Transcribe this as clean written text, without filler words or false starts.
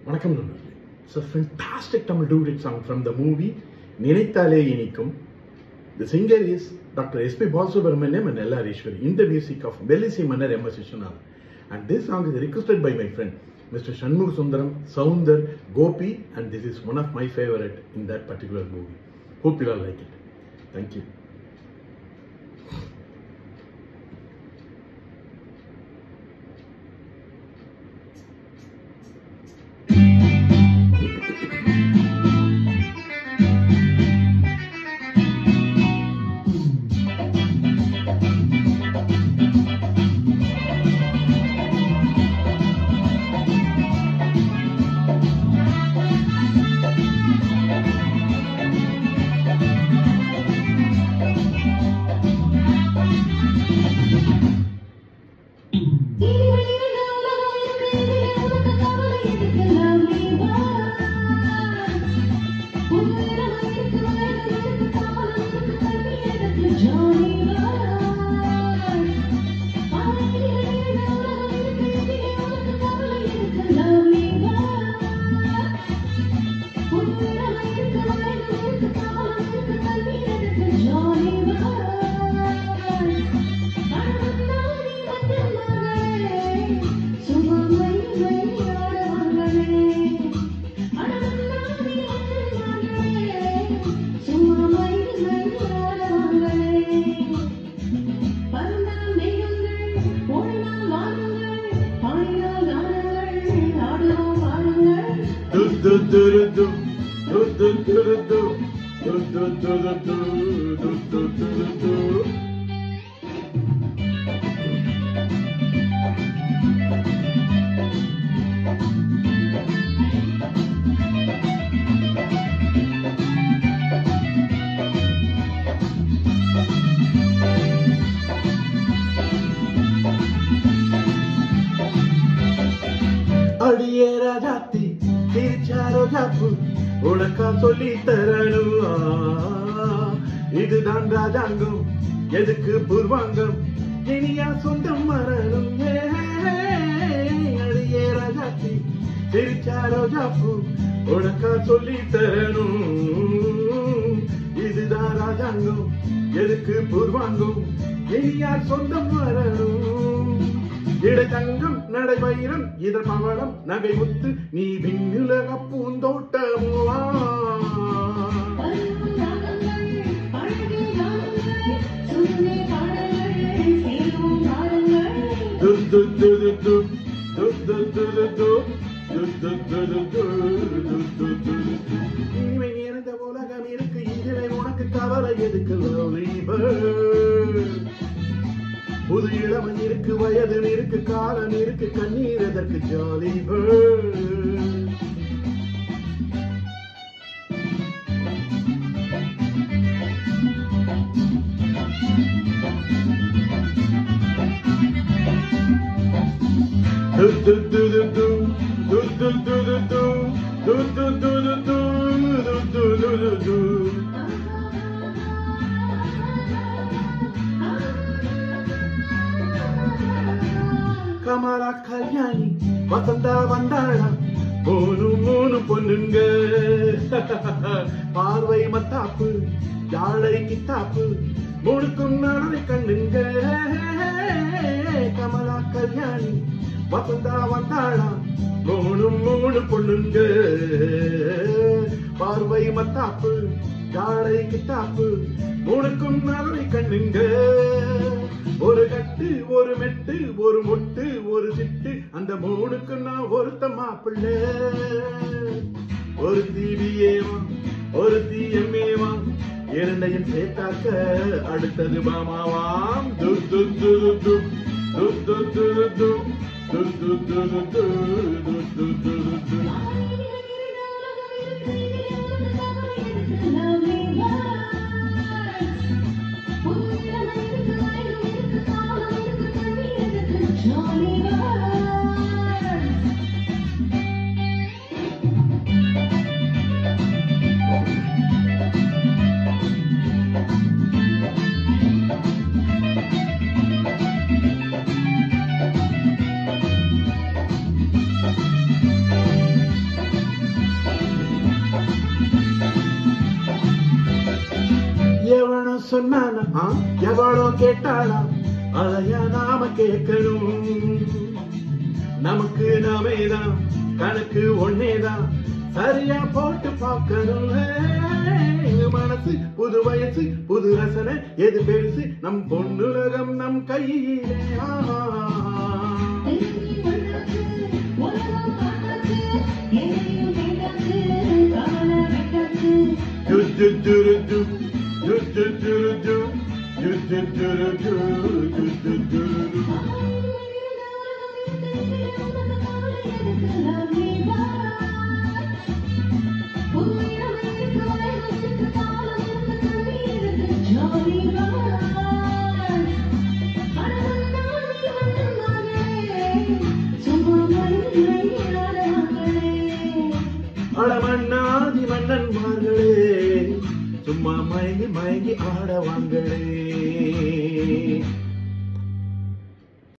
வணக்கம் நண்பர்களே. It's a fantastic Tamil duet song from the movie நினைத்தாலே இனிக்கும். The singer is Dr. S.P. Balasubramaniam and L.R. Ishwari in the music of Melisi Mannar M. S. Vishwanath. And this song is requested by my friend Mr. Shanmugh Sundaram, Soundar, Gopi, and this is one of my favorite in that particular movie. Hope you all like it. Thank you. அடியே Rajathi திருச்சாரோ job உனக்கா சொல்லி தரணும். இதுதான் ராஜாங்கம், எதுக்கு பூர்வாங்கம், இனியா சொந்தம் மரணம். அடியே Rajathi திருச்சாரோ job உனக்கா சொல்லி தரணும். இதுதான் ராஜாங்கம், எதுக்கு பூர்வாங்கம், இனியா சொந்தம் மரணம். இடை தங்கம் நடை வைரம் இதழ் பவளம் நகை முத்து நீ விண்ணுலக பூந்தோட்டமுவா. இனிமை நிறைந்த உலகம் இருக்கு, இதிலே உனக்கு கவலை எதுக்கு? புது இளவன் இருக்கு, வயது இருக்கு, காலம் இருக்கு, கண்ணீர் எதற்கு? ஜாலி கமலா கல்யாணி வசந்தா வந்தாளா மூணு மூணு பொண்ணுங்க. பார்வை மத்தாப்பு யாழை கித்தாப்பு மூணுக்கும் நடனை கண்ணுங்க. கமலா கல்யாணி வசந்தா வந்தாளா மூணு மூணு பொண்ணுங்க. பார்வை மத்தாப்பு யாழை கித்தாப்பு மூணுக்கும் நடனை கண்ணுங்க. ஒரு கட்டு ஒரு மெட்டு ஒரு மொட்டு ஒரு சிட்டு அந்த மூணுக்கு நான் ஒருத்த மாப்பிள்ளை. ஒரு தீவியேவான் ஒரு தீயமேவான் இரண்டையும் சேர்த்தாக்க அடுத்தது மாமாவாம். து து து து து து து து து து து து து து து. சொன்னானா எவ்வளோ கேட்டாளா அதையா நாம கேட்கணும் நமக்கு நாமேதான் கணக்கு ஒன்னேதான் சரியா போட்டு பார்க்கணும் மனசு புது வயசு புது ரசனை எது பெருசு நம் பொண்ணுலகம் நம் கையிலே அடமன்னாதி மன்னன்மார்களே சும்மா மயங்கி மயங்கி ஆடவாங்களே